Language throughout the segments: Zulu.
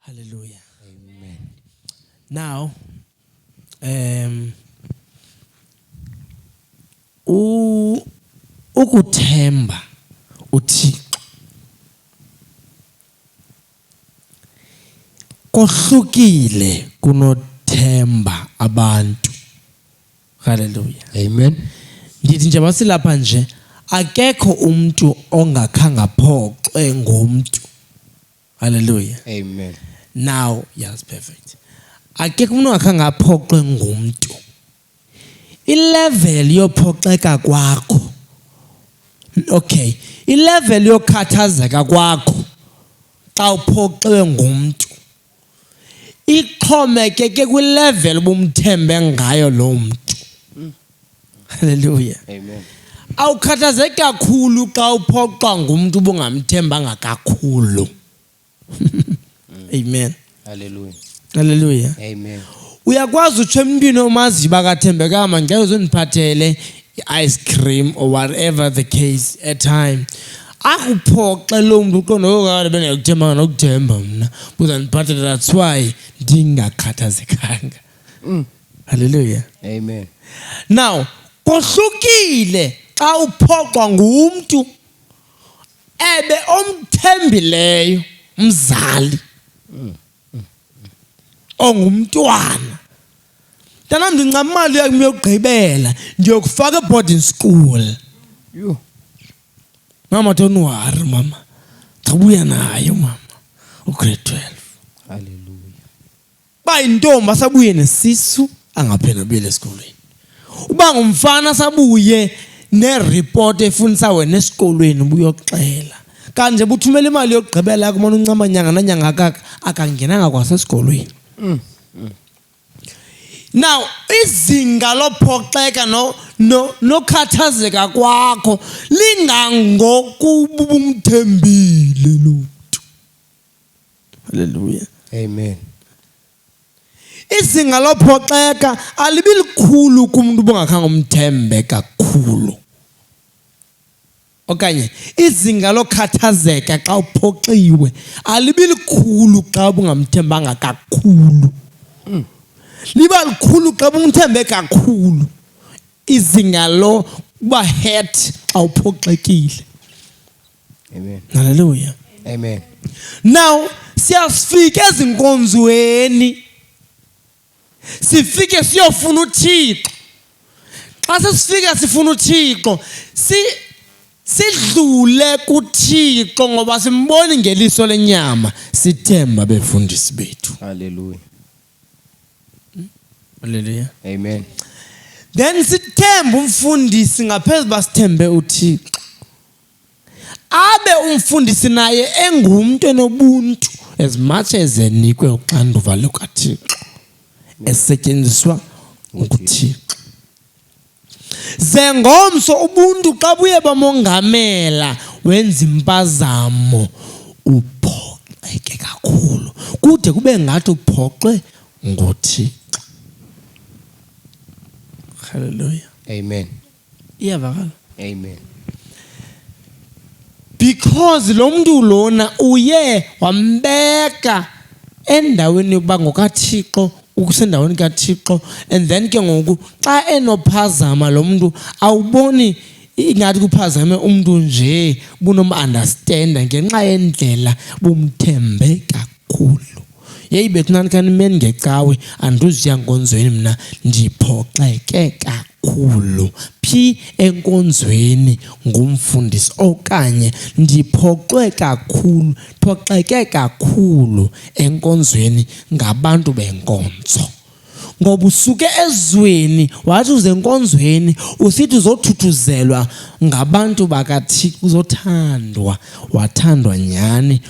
Hallelujah. Amen. Now, ukuthemba uThixo kohlukile kunothemba abantu. Hallelujah. Amen. Ndithi nje basilapha nje akekho umuntu ongakhanga phoxwe ngumuntu. Hallelujah. Amen. Now, yes, perfect. Akekho umuntu ongakhanga phoxwe ngumuntu. Ilevel yophoxeka kwakho. Okay. Ilevel yokhathazeka kwakho xa uphoxwe ngumuntu. Ixhomekeke kwilevel ubumthembe ngayo lo muntu. Hallelujah. Amen. Awukhathazeki kakhulu xa uphoxwa ngumuntu ubungamthembanga kakhulu. Amen. Hallelujah. Hallelujah. Amen. Uyakwazi utsho emntwini omazi bakathembekanga ngeke uzondiphathele ice cream or whatever the case at time. Akuphoxe lo muntu uqonda okade bengekuthembanga nokuthemba mna uzandiphathela, that's why ndingakhathazekanga. Hallelujah. Amen. Now, kohlukile xa uphoxwa ngumuntu ebe omthembileyo umzali ongumntwana. Ntanam ndincama imali yakho yokugqibela ndiyokufaka e-boarding school. Yo. Mama don't worry mama. Ndabuya nayo mama. Grade 12. Hallelujah. Ba intombi asabuye nesisu angaphela buyele esikolweni. Uba ngumfana sabuye nereport efundisa wena esikolweni ubuyoxela. Kanje buthumela imali yokugqibela yakho manje uncama nyanga nanyanga akangenanga kwasesikolweni. Now, izinga lophoxeka nokhathazeka kwakho lingangokubumthembile lo muntu. Hallelujah. Amen. Izinga lophoxeka alibi likhulu kumuntu ubungakhanga umthembe kakhulu. Okanye izinga lokhathazeka xa uphoxiwe alibi likhulu xa ubungamthembanga kakhulu. Liba likhulu xa umthembe kakhulu. Izinga lo kuba hurt xa uphoxekile. Amen. Hallelujah. Amen. Now, siyafika ezinkonzweni. Sifike siyofuna uThixo. Xa sesifika sifuna uThixo, sidlule kuThixo ngoba simboni ngeliso lenyama, sithemba befundisi bethu. Hallelujah. Hallelujah. Amen. Then sithemba umfundisi ngaphezulu basithembe uThixo. Abe umfundisi naye engumuntu enobuntu as much as enikwe uxanduva lukaThixo. Esetyenziswa nguThixo. Ze ngomso ubuntu xa buye bamongamela wenza impazamo uphoxeke kakhulu kude kube ngathi uphoxwe nguThixo. Hallelujah. Amen. Iyavakala. Amen. Because lo muntu lona uye wambeka endaweni yokuba ngokaThixo, ukusendaweni kaThixo, and then ke ngoku xa enophazama lo muntu awuboni ingathi kuphazame umuntu nje bunom-understanda ngenxa yendlela bumthembe kakhulu. Yeyi bethu nani kanimeni ngecawe andizuya nkonzweni mna ndiphoxeke kakhulu. Phi enkonzweni ngumfundisi okanye ndiphoxeke kakhulu enkonzweni ngabantu benkonzo. Ngoba usuke ezweni wathi uze enkonzweni usithi uzothuthuzelwa ngabantu bakaThixo, uzothandwa, wathandwa nyani,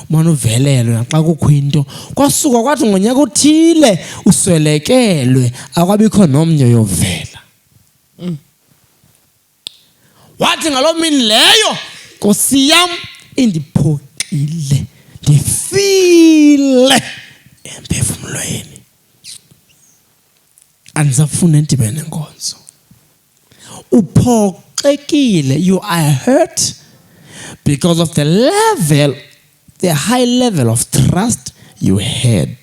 umane uvelelwe xa kukho into. Kwasuka kwathi ngonyaka uthile uswelekelwe akwabikho nomnye yovela. Wathi ngaloo mini leyo Nkosi yam indiphoxile ndifile emphefumlweni. Andisafuna endibene nkonzo. Uphoxekile, you are hurt because of the high level of trust you had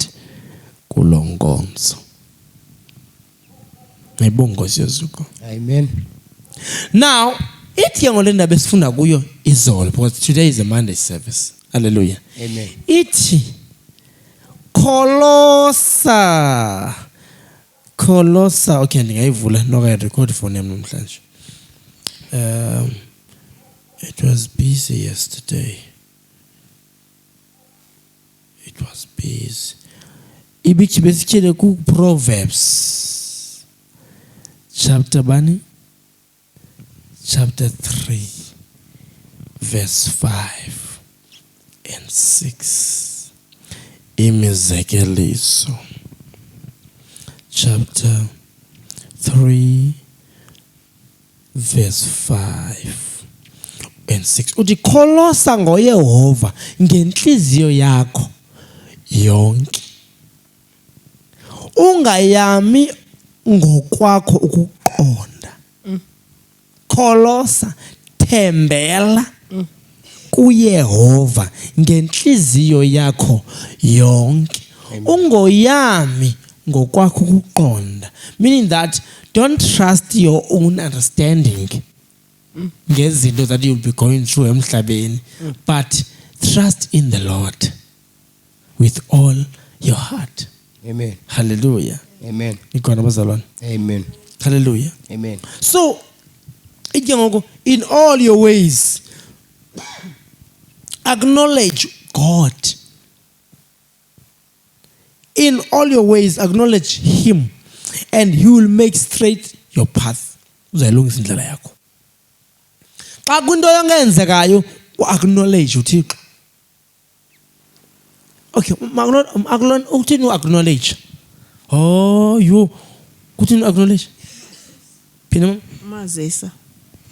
kulo nkonzo. Ngibonga Nkosi Yesuko. Amen. Now, ithi ngole ndaba esifunda kuyo izolo, because today is a Monday service. Hallelujah. Amen. Ithi Kholosa. Okay, ndingayivula noka record for name namhlanje. It was busy yesterday. It was busy. Ibithi besikele ku Proverbs chapter 3 verse 5 and 6. Imizekeliso chapter 3 verse 5 and 6. Uthi Kholosa NgoYehova ngenhliziyo yakho yonke. Ungayami ngokwakho ukuqonda. Kholosa, thembela kuYehova ngenhliziyo yakho yonke. Ungoyami ngokwakho ukuqonda. Meaning that don't trust your own understanding ngezinto that you'll be going through emhlabeni, but trust in the Lord with all your heart. Amen. Hallelujah. Amen. Ikhona bazalwane. Amen. Hallelujah. Amen. So, in all your ways, acknowledge God. In all your ways, acknowledge Him, and He will make straight your path. Uzayilungisa indlela yakho. Xa kunto yongenzekayo, acknowledge uThixo. Okay, uthini acknowledge? Oh, you kuthini acknowledge? Phina Mazisa.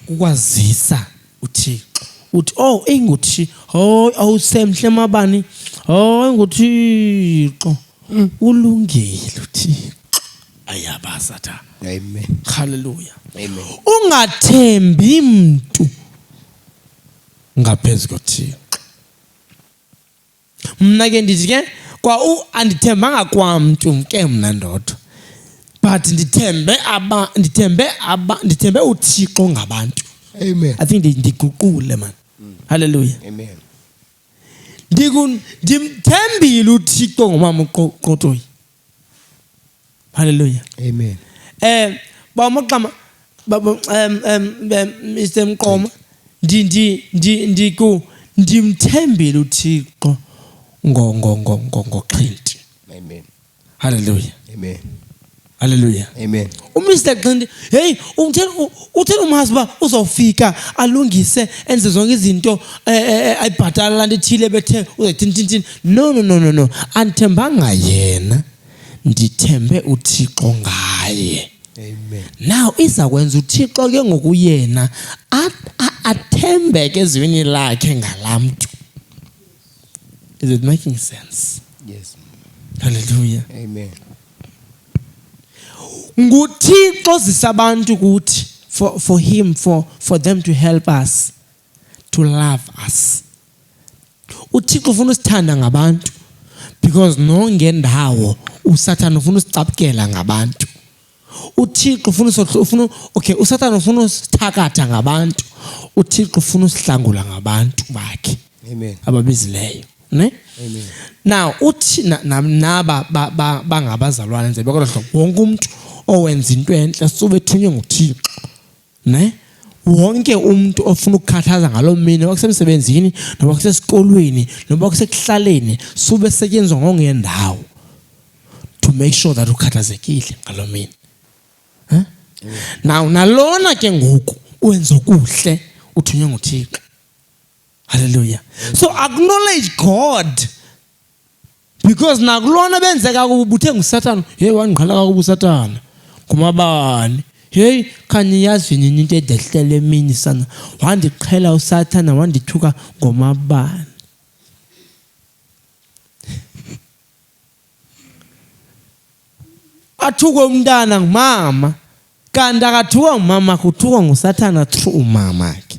Ukwazisa uThixo. Uthi enguthi, awusemhle mabani. Enguthixo. Ulungile uThixo. Ayabasatha. Amen. Hallelujah. Amen. Ungathembi mntu ngaphezu koThixo. Mna ke ndithi ke andithembanga kwamntu ke mna ndodwa. But ndithembe uThixo ngabantu. Amen. I think ndiguqule man. Hallelujah. Amen. Ndimthembile uThixo ngomama uQotoyi. Hallelujah. Amen. Bamaqama Mr. Mqoma ndimthembile uThixo ngoxhinti. Amen. Hallelujah. Amen. Hallelujah. Amen. Mr. Xindi, hey, uthela umhasiba uzofika alungise enze zonke izinto ayibhatala lanto ethile bethe uzothintintini. No. Andithembanga yena. Ndithembe uThixo ngaye. Amen. Now izakwenza uThixo ke ngokuyena athembeke ezwini lakhe ngalamntu. Is it making sense? Yes. Hallelujah. Amen. NguThixo zisabantu kuthi for him for them to help us, to love us. uThixo ufuna usithanda ngabantu because nongendawo uSathane ufuna usicaphukela ngabantu. uThixo ufuna uSathane ufuna usithakatha ngabantu. uThixo ufuna usihlangula ngabantu bakhe. Amen. Ababizileyo, ne? Amen. Now uthi naba bangabazalwane nje bekodwa hlobo wonke umuntu owenza into enhle sube ethunywe nguThixo, ne? Wonke umuntu ofuna ukukhathaza ngalomini wakusemsebenzini noma kusesikolweni noma kusekuhlaleni sube setyenzwa ngongendawo to make sure that ukhathazekile ngalomini. Now nalona ke ngoku uwenza okuhle uthunywe nguThixo. Hallelujah. So acknowledge God. Because nakulona benzeka kubuthe nguSathane, hey wangiqhala kakubu uSathane. Kumabani. Hey khanye yazi nini into edehlele emini sana. Wandiqhela uSathane wandithuka ngomabani. Athukwe umntana ngumama. Kanti akathuka ngumama kuthuka nguSathane through umama wakhe.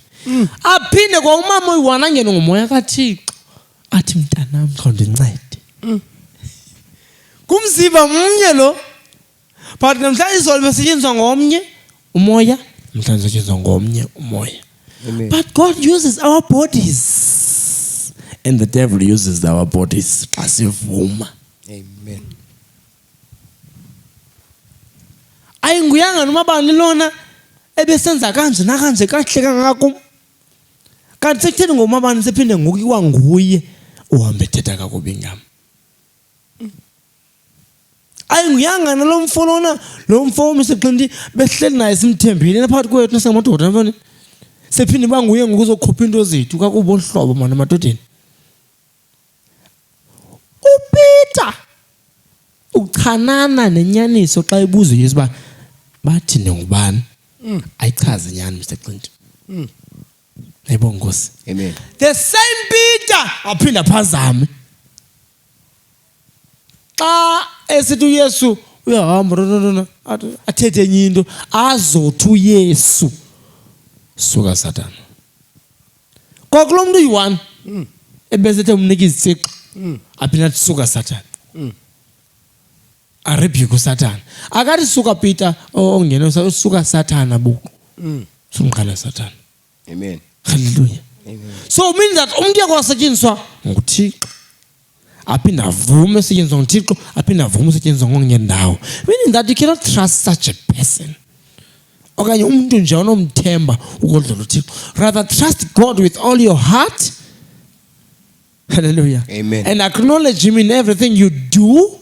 Aphinde kwa umama uyiwana ngene ngomoya kaThixo. Athi mntanami khawundincede. umzimba mnye lo. But namhlanje izolo besetyenziswa ngomnye umoya, namhlanje besetyenziswa ngomnye umoya. Amen. But God uses our bodies. And the devil uses our bodies. Asivuma. Amen. Ayinguyanga noma bani lona ebesenza kanje nakanje kahle kangako. Kanti sekutheni ngoma bani sephinde ngokuyiwa nguye uhambe ethetha kakubi ngami. Ayinguyanga nalo mfo lona, lo mfo umseqindi behleli naye simthembile naphakathi kwethu nasengamadoda mfana. Sephinde banguye ngokuzokhupha into zethu kakubo ohlobo mana amadodeni. uPeter uchanana nenyaniso xa ibuzwe Yesu ba bathi ngubani ayichaze nyani Mr Clinton. Ayibonga Nkosi. Amen. The same Peter aphinda phazame xa esithi uYesu uyahamba athethe enye into azothi uYesu suka Satan. Kwakulo muntu uyi-1 ebesethe umnika izithixo aphinda athi suka Satan. Arebuke Satan. Akathi suka Peter ongena suka Satan abuku. Sumqala Satan. Amen. Hallelujah. Amen. So it means that umuntu yakwasetshenziswa nguThixo. Aphinda avume esetshenziswa nguThixo, aphinda avume esetshenziswa ngonye ndawo. Meaning that you cannot trust such a person. Okanye umuntu nje onomthemba ukodlula uThixo. Rather trust God with all your heart. Hallelujah. Amen. And acknowledge him in everything you do.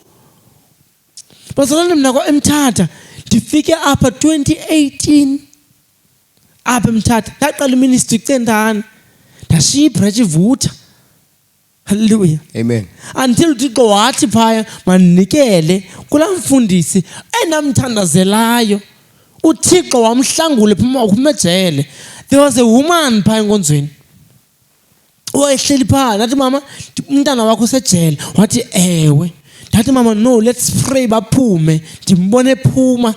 Basalani mina kwa Umtata ndifike apha 2018 apha Umtata ndaqala ministry cendana ndashiya ibranch ivutha. Hallelujah. Amen. Until uThixo wathi phaya manikele kula mfundisi enamthandazelayo. uThixo wamhlangule phuma ejele. There was a woman phaya enkonzweni owayehleli phaa nathi mama umntana wakho usejele wathi ewe. Ndathi mama no, let's pray baphume. Ndimbone ephuma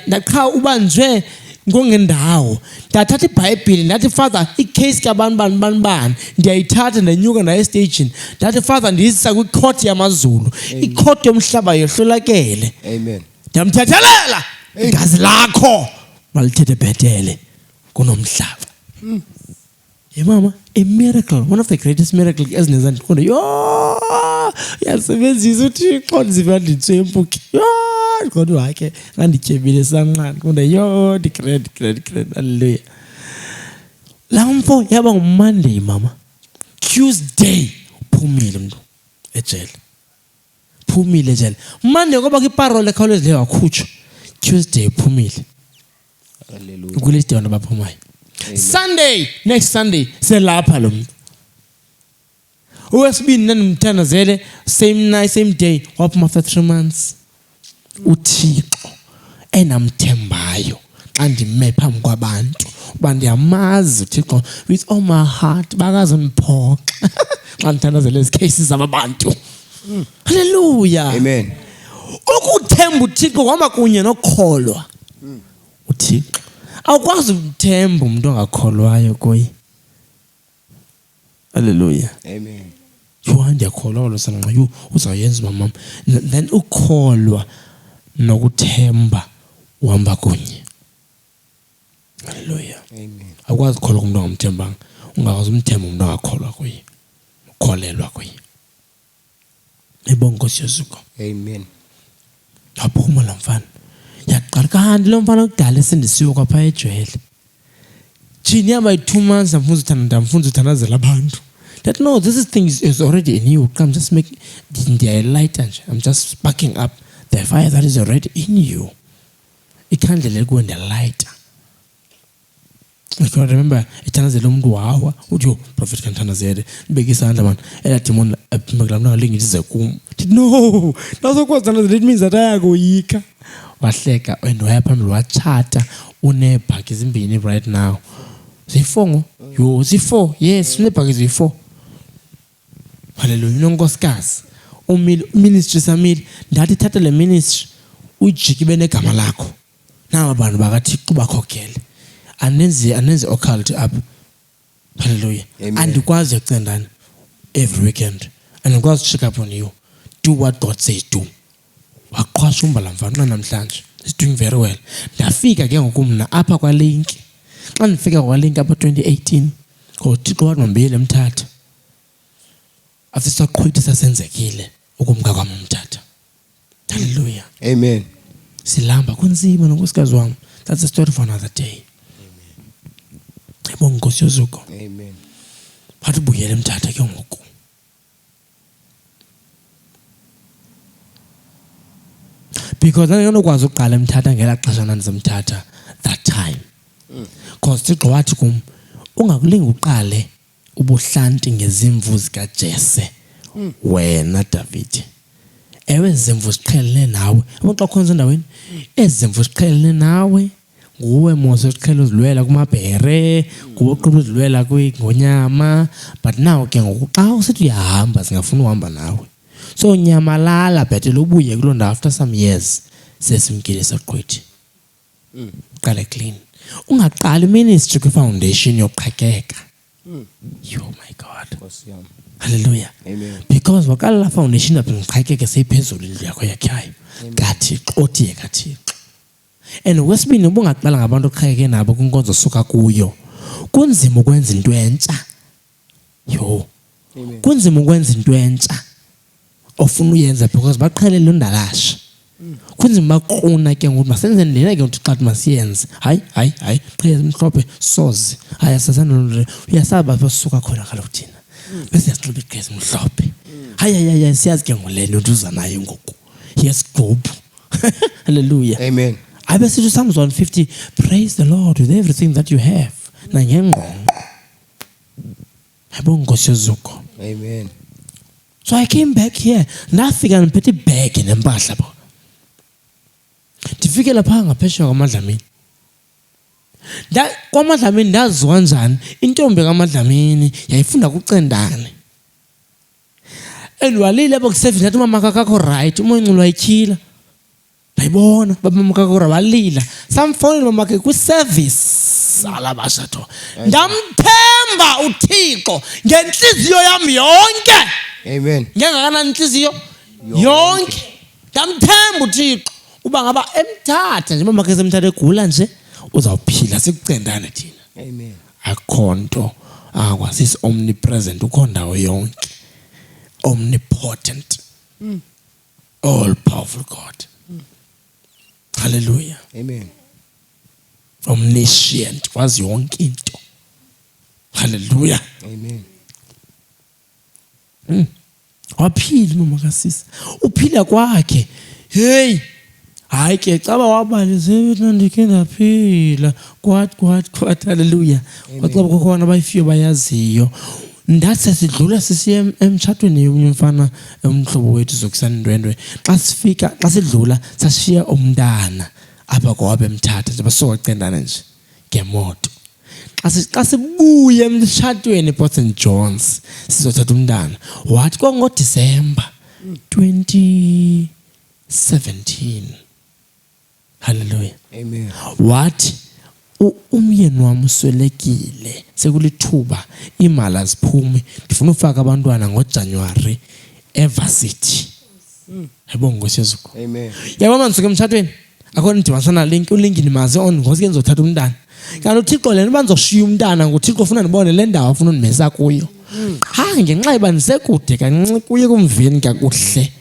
ndaqha ubanjwe ngongendawo. Ndathatha iBhayibhile ndathi Father icase kabani ndiyayithatha ndanyuka naye station. Ndathi Father ndiyisa kwicourt yamaZulu. Icourt yomhlaba yohlulakele. Amen. Ndiyamthethelela igazi lakho malithethe bhetele kunomhlaba. Yeah, mama, a miracle, one of the greatest miracles ezinezandi khona. Yo, yasebenzisa uThixo nzima nditswempuki. Yo, kodwa wakhe ngandityebile sanqani. Khona yo, declare. Hallelujah. Lamfo yaba nguMonday mama. Tuesday phumile umuntu ejele. Phumile ejele. Monday ngoba kwiparole ekhawuleze leyo wakhutshwa. Tuesday phumile. Hallelujah. Kuliste wona baphumayo. Sunday, next Sunday, selapha lo muntu. Uwesibini nanimthandazele same night, same day, waphuma after 3 months. uThixo enamthembayo xa ndime phambi kwabantu uba ndiyamazi uThixo with all my heart bakazondiphoxa xa ndithandazele ezi cases zabantu. Hallelujah. Amen. Ukuthemba uThixo kwama kunye nokholwa uThixo. Awukwazi ukuthemba umuntu ongakholwayo kuye. Hallelujah. Amen. Yho ndiyakholwa lo sanqa yho uzayenza mama. Then ukholwa nokuthemba uhamba kunye. Hallelujah. Amen. Awukwazi ukholwa kumuntu ongamthembanga. Ungakwazi umthemba umuntu ongakholwa kuye. Ukholelwa kuye. Ebonga Nkosi Yesu. Amen. Aphuma la mfana. Yaqala kanti lo mfana kudala esindisiwe kwapha ejwele. Jini yaba 2 months ndamfunza uthandazela abantu. That no, this thing is already in you. I'm just making the light and I'm just sparking up the fire that is already in you. It can't let go in the light. I can remember ethandazela umuntu wawa uthi prophet kanthandazele nibeke isandla man ela demon maglamna lingize kum. No, nasokwazi thandazela it means that ayakoyika. Wahleka and wayaphambili wachata unebhaki ezimbini right now. Zifongo yo zifo yes unebhaki zifo. Hallelujah. Nonkosikazi ministry samile ndathi thatha le ministry ujike benegama lakho nawo abantu bakaThixo bakhokele anenze occult up. Hallelujah. Andikwazi ukucendana every weekend and I'm going to check up on you. Do what God says do. waqhwasha umbalamfana namhlanje. He's doing very well. Ndafika ke ngoku mna apha kwaLink. Xa ndifika kwaLink apha 2018, ngoThixo wandimbile Umtata. Afisaqhwithi sasenzekile ukumka kwam Umtata. Hallelujah. Amen. Silamba kunzima nonkosikazi wam. That's a story for another day. Amen. Nkosi yozuko. Amen. Phathi ubuyele Umtata ke ngoku. Because andinokwazi uqala Umtata ngela xesha ndandizimthatha that time. Because Thixo wathi kum ungakulingi uqale ubuhlanti ngezimvu zikaJese wena David. Ewe izimvu ziqhelene nawe. Xa khona endaweni ezimvu ziqhelene nawe. Nguwe Mose uqhela uzilwela kumabhere, nguwe uqhela uzilwela ngonyama, but now ke ngoku xa usithi uyahamba singafuna uhamba nawe. So nyamalala bhetele ubuye kuloo ndawo after some years sesimkile saqhwithi. Qale clean. Ungaqali ministry kwi-foundation yoqhekeka. Oh my God. Hallelujah. Amen. Because waqala la foundation apha ngiqhekeke seyiphezulu indlu yakho yakhayo. Kathixo othiye kaThixo. And wesibini ubungaqala ngabantu oqhekeke nabo kwinkonzo suka kuyo. Kunzima ukwenza into entsha. Yo. Kunzima ukwenza into entsha. Ofuna uyenza because baqhelele undalasha. Kunzima baquna ke ngoku masenze lena ke uthi xa masiyenze. Hayi qhele imhlophe soze. Hayi asazana uyasaba basuka khona kaloku thina. Bese yasinxiba igqezi imhlophe. Hayi siyazi ke ngolena uza nayo ngoku. Yes group. Hallelujah. Amen. I bese to Psalms 150, praise the Lord with everything that you have. Nangengqondo. Yabonga Nkosi yozuko. Amen. So I came back here. Ndafika ndiphethe ibhegi nempahla bo. Ndifike lapha ngaphesheya kwaMadlamini. KwaMadlamini ndaziwa njani intombi kaMadlamini yayifunda kuCendane. Walile apho ku-service ndathi umama kakho right, umonculo wayityhila. Ndayibona baba kakho walila. Samfonela mama ke kwi-service alabashatho. Ndamthemba uThixo ngenhliziyo yami yonke. Amen. Ngengakanani inhliziyo yonke. Ndamthemba uThixo uba ngaba emthatha nje mama ke semthatha egula nje uzawuphila sikucendane thina. Amen. Akho nto akwasisi omnipresent ukho ndawo yonke. Omnipotent. All powerful God. Hallelujah. Amen. Omniscient wazi yonke into. Hallelujah. Amen. Waphila mama kasisi. Uphila kwakhe. Hey. Hayi ke caba wabali ndike ndaphila. Kwathi hallelujah. Kwacaba kukhona abayifiyo bayaziyo. Ndathi sidlula sisiye emtshatweni yomnye umfana umhlobo wethu zokusandwendwe. Xa sidlula sashiya umntana apha kwabe emthatha nje basuka kuCendane nje ngemoto. Xa sibuye emtshatweni Port St John's sizothatha umntana. Wathi ngoDisemba 2017. Hallelujah. Amen. Wathi umyeni wami uswelekile sekulithuba imali aziphume ndifuna ufaka abantwana ngoJanuary eVarsity. Yabonga Nkosi yozuko. Amen. Yabona ndisuke emtshatweni akho ndidibanisana link uLink nimazi on ngosuke ngizothatha umntana. Kanti uThixo lena banizoshiya umntana ngoThixo ufuna ndibone le ndawo afuna undimesa kuyo. Ngenxa iba ndisekude kancinci kuye kumveni kakuhle.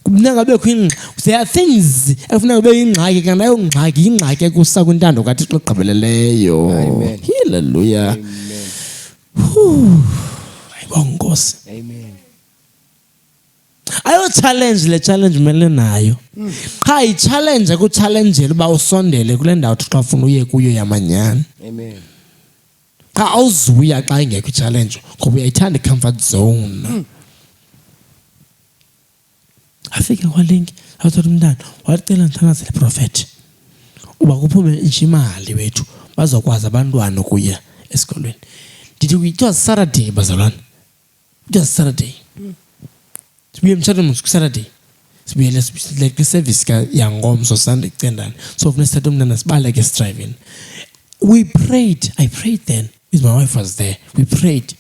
Kubunga ngabekho ingxaki. There are things ekufuneka kube ingxaki kanti ayo ingxaki ekusa kwintando kaThixo ogqibeleleyo. Amen. Hallelujah. Amen. Ayibonga Nkosi. Amen. Ayo challenge mele nayo. I-challenge ku-challenge uba usondele kule ndawo Thixo afuna uye kuyo yamanyani. Amen. Xa awuzuya xa ingekho i-challenge ngoba uyayithanda i-comfort zone. Afike kwaLink awuthatha umntana wacela ngithanazele prophet uba kuphume nje imali wethu bazokwazi abantwana ukuya esikolweni. It was Saturday bazalwane. It was Saturday. Sibuye emtshatweni Saturday. Sibuyele like service ka yangomso Sunday kuCendane. So ufuna sithathe umntana sibaleke driving. I prayed then. My wife was there. We prayed.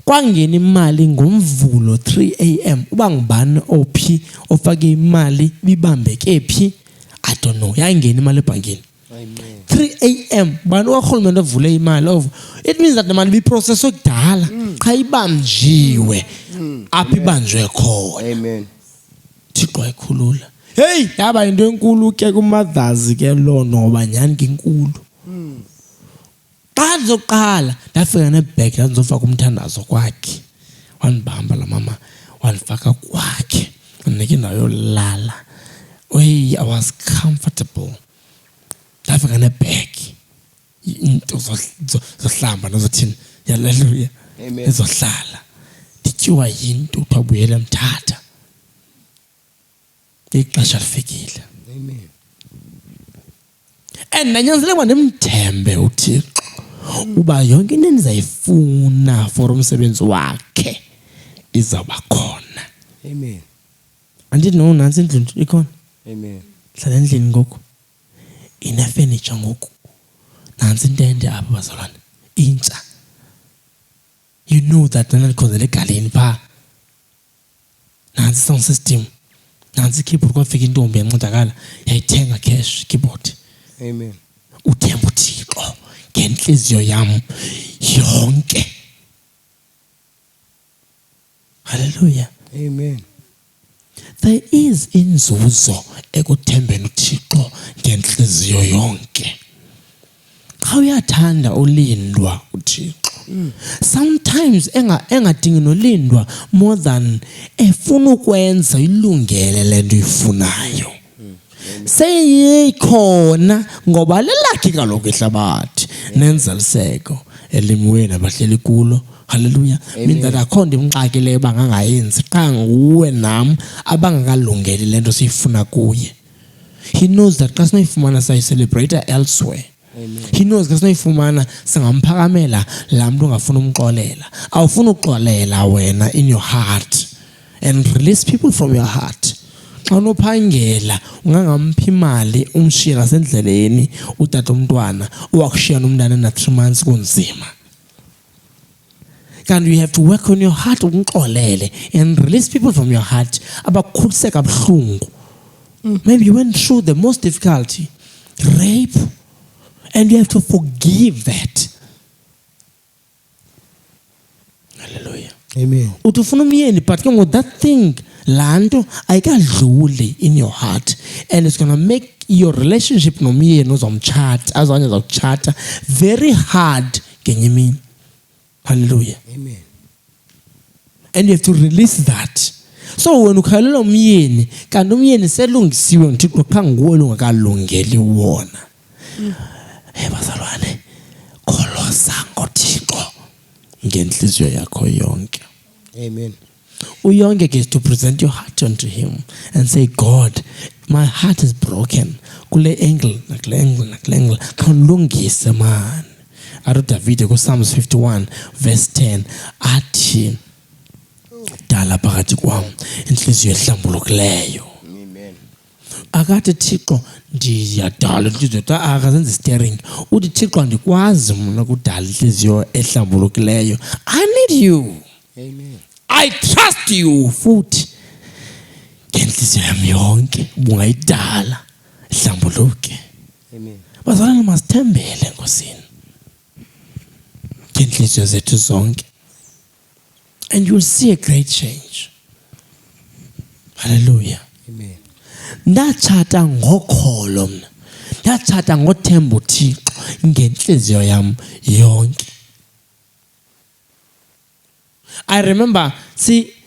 kwangena imali ngomvulo 3 a.m. uba ngubani ophi ofake imali bibambeke phi I don't know yangena imali ebhankini 3 a.m. bani wakholumende ovule imali over it means that the money be processed okudala cha ibanjiwe apha ibanjwe khona Amen. Thixo ekhulula hey yaba into enkulu ke kuMothers ke lo noba nyani ke inkulu xa ndizoqala ndafika nebag ndizofaka umthandazo kwakhe wanibamba la mama wanifaka kwakhe ndinike indawo yolala hey I was comfortable ndafika nebag into zohlamba nozothini haleluya ezohlala ndityiwa yinto kwabuyela Umtata ixesha lifikile Amen. and nanyanzeleka ndimthembe uThixo uba yonke into endizayifuna for umsebenzi wakhe izawuba khona Amen. andithi no nansi indlu ikhona Amen. hlala endlini ngoku ine-furniture ngoku nansi intente apha bazalwane intsha you know that nana ndikhonzela egaleni phaa nansi sound system nansi keyboard kwafika intombi yancedakala yayithenga cash keyboard Amen. uthemba uThixo ngenhliziyo yami yonke haleluya Amen. there is inzuzo ekuthembeni uThixo ngenhliziyo yonke xa uyathanda ulindwa uThixo sometimes engadingi nolindwa more than efuna ukwenza ilungele lento uyifunayo seyikhona ngoba lelakhe kaloku ihlabathi nenzeliseko elimiwe nabahleli kulo haleluya mina akho ndimxakileyo bangangayenzi xa nguwe nam abangakalungeli lento siyifuna kuye he knows that xa sinoyifumana sayicelebrate elsewhere he knows xa sinoyifumana singamphakamela laa mntu ungafuna umxolela awufuna uxolela wena in your heart and release people from your heart xa unophangela ungangamphi imali umshiye ngasendleleni utata umntwana uwakushiya nomntana na 3 months kunzima kanti you have to work on your heart ukumxolele and release people from your heart abakhuliseka buhlungu maybe you went through the most difficulty rape and you have to forgive that hallelujah Amen. utufuna umyeni but ke that thing lanto ayikadluli in your heart and it's going to make your relationship nomyeni ozomtshata azanye azokutshata very hard ngenye imini hallelujah Amen. and you have to release that so wena ukhalela umyeni kanti umyeni selungisiwe ngithixo qha nguwe lungakalungeli wona bazalwane kholosa ngoThixo ngenhliziyo yakho yonke Amen. uyonke ke to present your heart unto him and say God my heart is broken kule angle nakule angle khawulungise man aru David ku Psalms 51 verse 10 athi dala phakathi kwam inhliziyo ehlambulukileyo Amen. akathi Thixo ndiyadala inhliziyo akazenza steering uthi Thixo andikwazi mna kudala inhliziyo ehlambulukileyo I need you Amen. I trust you futhi ngenhliziyo yami yonke ubungayidala ihlambuluke Amen. bazalwane masithembele enkosini ngenhliziyo zethu zonke and you'll see a great change hallelujah Amen. ndatshata ngokholo mna ndatshata ngothemba uThixo ngenhliziyo yami yonke I remember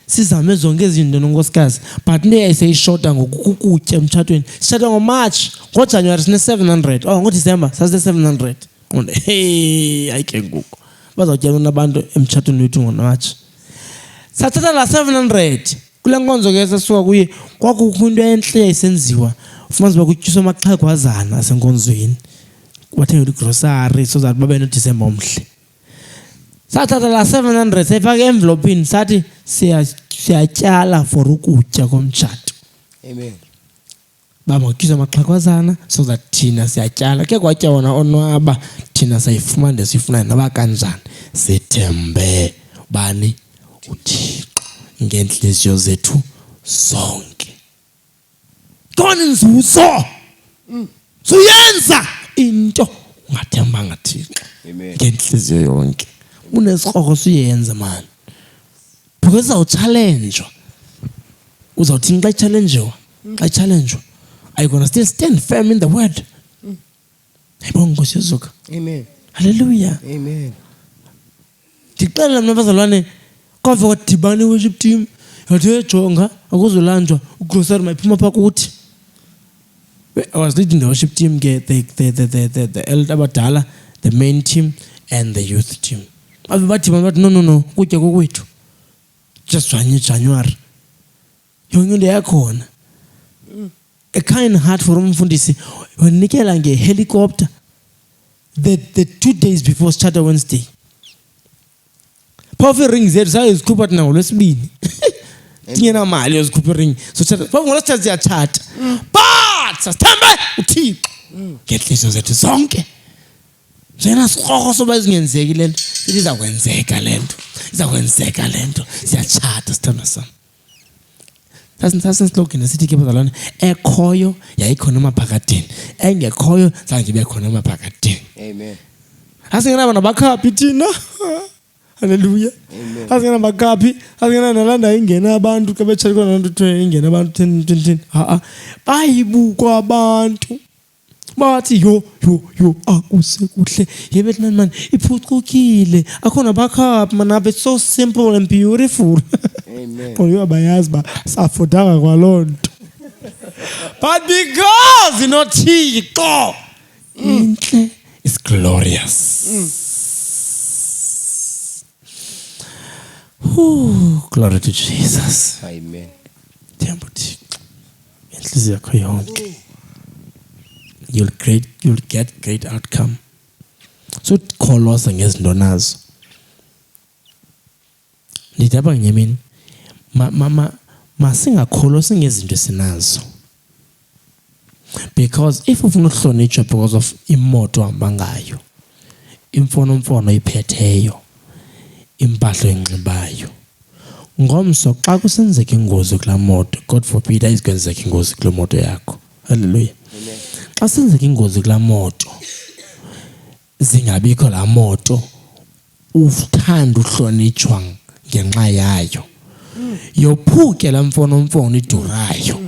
sizame zonke izinto nonkosikazi but neyayiseyishota ngokukutya emtshatweni sishata ngoMarch ngoJanuary sine 700 ngoDecember sasine 700 hey ayike ngoku bazawutyana nabantu emtshatweni wethu ngoMarch sathatha la 700 kule nkonzo ke sasuka kuye kwakukho into enhle isenziwa ufumanise uba kutyiswa amaxhagwazana asenkonzweni bathenga igrosari so that babe noDecember omhle sathatha la 700 sayifaka envelopini sathi siyatyala for ukutya komtshato Amen. bamakutyiswa amaxhagwazana so that thina siyatyala ke kwatya wona onwaba thina sayifumana ndesifunayo noba kanjani sithembe bani? uThixo ngenhliziyo zethu zonke. Kona inzuzo suyenza into ungathembanga Thixo ngenhliziyo yonke. Unesixoko suyenza man. Because uzawuchallengewa. Uzawuthini xa challengewa? Xa challengewa, are you going to still stand firm in the word? Amen. Hallelujah. Amen. Ndixelela mna bazalwane, kwave kwadibana i-worship team yathi jonga akuzolanjwa uGraceye mayiphuma phaa kuthi. I was leading the worship team, the elder abadala, the main team and the youth team. Ave badibana bathi no kutya kokwethu. Just January. Yonke into yakhona. A kind heart for umfundisi wanikela ngehelicopter the 2 days before Charter Wednesday. Phofu ring zethu sayizikhupha thina ngolwesibini. Tingena mali yozikhupha ring. So Charter phofu ngolwesithathu siyachata. But sasithembe uThixo ngenhliziyo zethu zonke. Sena sikroko soba izingenzeki lento. Sithi izakwenzeka lento. Izakwenzeka lento. Siyachata sithanda sami. Sasinsilogini sithi ke bazalwane, ekhoyo yayikhona emaphakadeni, engekhoyo zange ibe khona emaphakadeni. Amen. Asingena abantu abakhaphi thina. Hallelujah. Amen. Asingena abakhaphi, asingena nalanda ingena abantu ke betshela khona abantu ingena abantu 10. Bayibukwa abantu. Bathi yo akusekuhle yebe thina man iphucukile akhona abakhaphi manabe, so simple and beautiful. Amen. For you abayazi ba safudanga kwalonto. But because Thixo inhle is glorious. Glory to Jesus. Amen. Themba uThixo inhliziyo yakho yonke. You'll get great outcome. So Kholosa ngezinto nazo. Ndidaba ngemini masingakholose ngezinto esinazo. Because if ufuna ukuhlonitshwa because of imoto ohamba ngayo, imfonomfono iphetheyo, impahla enxibayo, ngomso xa kusenzeka ingozi kulaa moto, God forbid ayikwenzeka ingozi kulaa moto yakho. Hallelujah. Amen. Xa senzeka ingozi kulaa moto, zingabikho laa moto, uthanda uhlonitshwa ngenxa yayo. Yophuke laa mfonomfono idurayo.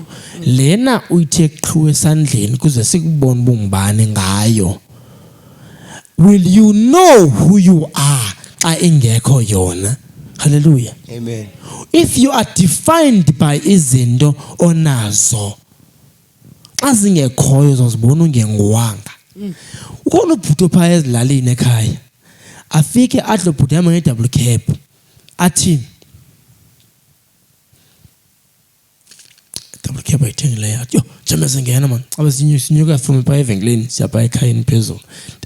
Lena uyithe qhiwe esandleni kuze sikubone bungubani ngayo. Will you know who you are xa ingekho yona? Hallelujah. Amen. If you are defined by izinto onazo, xa zingekhoyo uzozibona ungenguwanga. Ukhona ubhuti phaa ezilalini ekhaya, afike athi lo bhuti yama nge-double cab, athi double cab ayithengileyo athi, yo Tshemese ngena man, abe sinyuka from phaa evenkileni siyapha ekhayeni phezulu,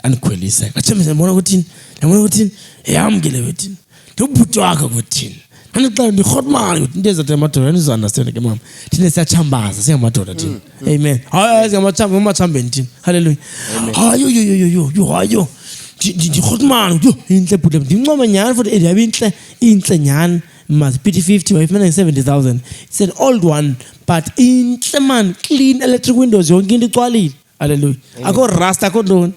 andikhwelise. Tshemese ndibona ukuthini, yamkele wethini, ndibhuti wakho kuthini. Andixela ndirhotmali into ezathi amadoda anizo-understand ke mama. Thina siyathambaza singamadoda thina. Amen. Hayi ngamathambeni thina. Hallelujah. Hayo ndirhotmali intle bhuti. Ndincoma nyhani futhi yabe intle nyhani. Must pity 50 wayifumana nge-70,000. It's an old one but intle man, clean electric windows yonke into icwalile. Hallelujah. Akho rust akho ntoni.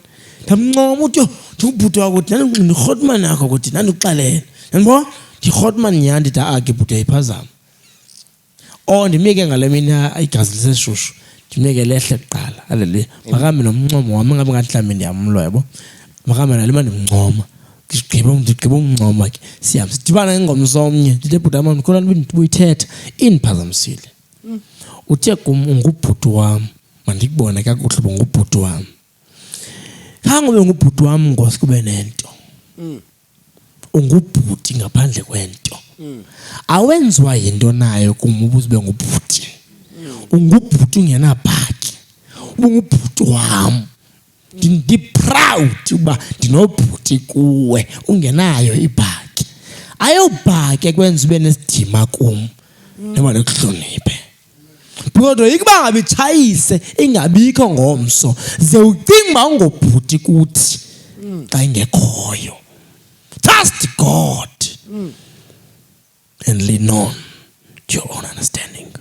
Ndamncoma uthi ndibhuti wakho uthi ndirhotmali yakho kuthi ndandikuxelele. Yandibona? Ndihotman nyhani ndithi ke bhuti yayiphazama. Ndimike ngale mina igazi liseshushu. Ndimike lehle kuqala. Hallelujah. Makambe nomncomo wami ngabe ngathi mhlawumbe ndiyamlwa yabo. Makambe nalima ndimncoma. Ndigqiba umncoma ke. Siyahamba sidibana ngengomso omnye. Ndithi bhuti wami ndikhona buyithetha indiphazamisile. Uthe kum ungubhuti wami. Mandikubone kakuhle ngubhuti wami. Khangobe ngubhuti wami ngosi kube nento. Ungubhuti ngaphandle kwento. Awenziwa yinto nayo kumubuza ube ngubhuti. Ungubhuti ungenabhaki. Ungubhuti wami. Ndi-proud uba ndinobhuti kuwe ungenayo ibhaki. Ayobhaki ekwenza ube nesidima kum. Noma ndikuhloniphe. Kodwa ikuba ngabitshayise ingabikho ngomso. Ze ucinga uba ungubhuti kuthi xa ingekhoyo. Trust God. and lean on to your own understanding.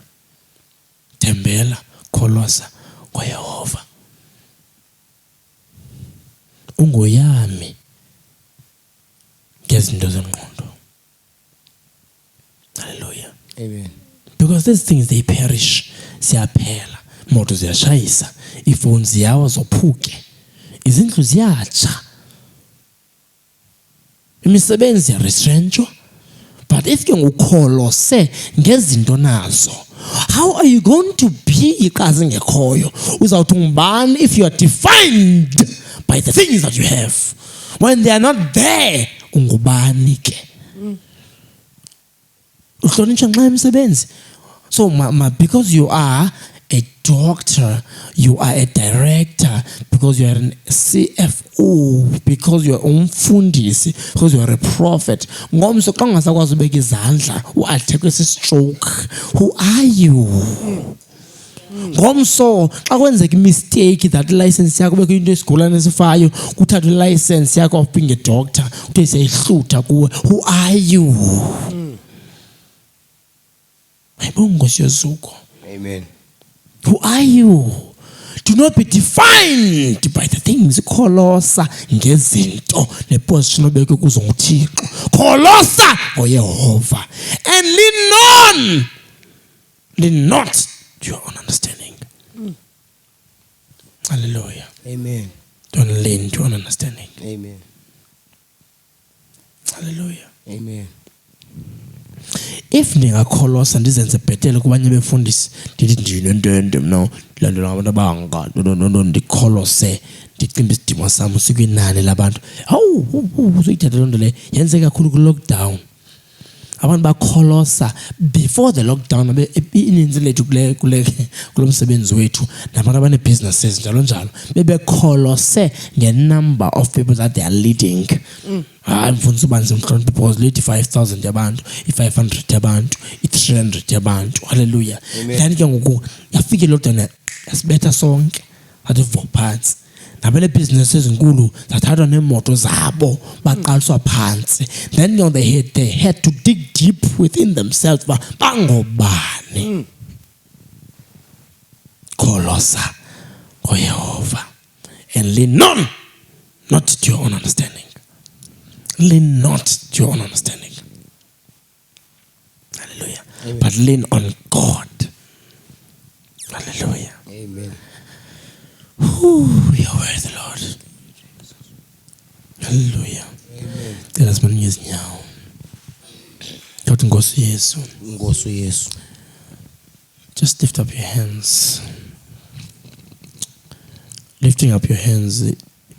Thembela, Kholosa NgoYehova. Ungoyami ngezinto zengqondo. Hallelujah. Amen. Because these things, they perish. Siyaphela. Moto ziyashayisa. Ifoni ziyawa zophuke. Izindlu ziyatsha. Imisebenzi yarestrenchwa. But if you ukholose ngezinto nazo, how are you going to be ikazi ngekhoyo? Uzawuthi ngubani if you are defined by the things that you have? When they are not there, ungubani ke? Uhlonitshwa nxa emsebenzi. So because you are a doctor, you are a director, because you are an CFO, because you are umfundisi, because you are a prophet. Ngomso xa ungasakwazi ubeka izandla uathekwe sistroke. Who are you? Ngomso xa kwenzeka imistake that license yakho beke into esigulane esifayo kuthatha license yakho of being a doctor uthe siyayihlutha kuwe. Who are you? Amen. Who are you? Do not be defined by the things. Kholosa ngezinto neposition obeke kuzo nguThixo. Kholosa NgoYehova. And lean not to your own understanding. Hallelujah. Amen. Don't lean to your own understanding. Amen. Hallelujah. Amen. If ndingakholosa ndizenze bhetele kubanye befundisi ndithi ndinentende mna ndilandela abantu abangaka ndikholose ndicimba isidima sam sikwinani labantu. Hawu uzuyithatha loo nto leyo yenze kakhulu kwi-lockdown. Abantu bakholosa before the lockdown. Ininzi lethu kulo msebenzi wethu nabantu abanee-businesses njalo njalo bebekholose nge-number of people that they are leading. Mfundisi ubanzi mhloniphe because lead 5,000 yabantu, i-500 yabantu, i-300 yabantu. Hallelujah. Then ke ngoku yafika lockdown yasibetha sonke athi vo phansi. Nabane-business ezinkulu zathathwa neemoto zabo baqaliswa phansi. Then they had to dig deep within themselves uba bangobani. Kholosa NgoYehova and lean on, not to your own understanding. Lean not to your own understanding. Hallelujah. Amen. But lean on God. Hallelujah. Amen. You're worthy, Lord. Hallelujah. Amen. Let us man ngezinyawo. Yathi Nkosi Yesu. Nkosi Yesu. Just lift up your hands. Lifting up your hands,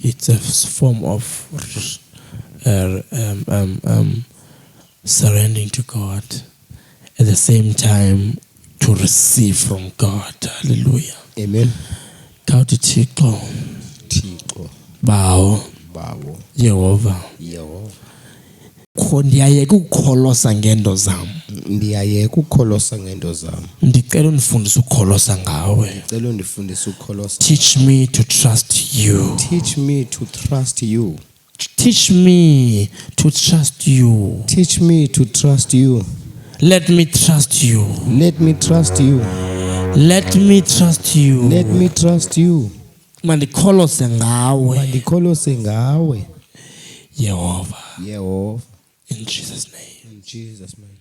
it's a form of surrendering to God. At the same time, to receive from God. Hallelujah. Amen. Khawuthi Thixo. Thixo. Bawo. Yehova. Ndiyayeka ukukholosa ngento zam. Ndiyayeka ukukholosa ngento zam. Ndicela undifundise ukukholosa ngawe. Ndicela undifundise ukukholosa. Teach me to trust you. Teach me to trust you. Teach me to trust you. Teach me to trust you. Let me trust you. Let me trust you. Let me trust you. Let me trust you. Mandikholose ngawe. Mandikholose ngawe. Yehova. Yehova. In Jesus' name. In Jesus' name.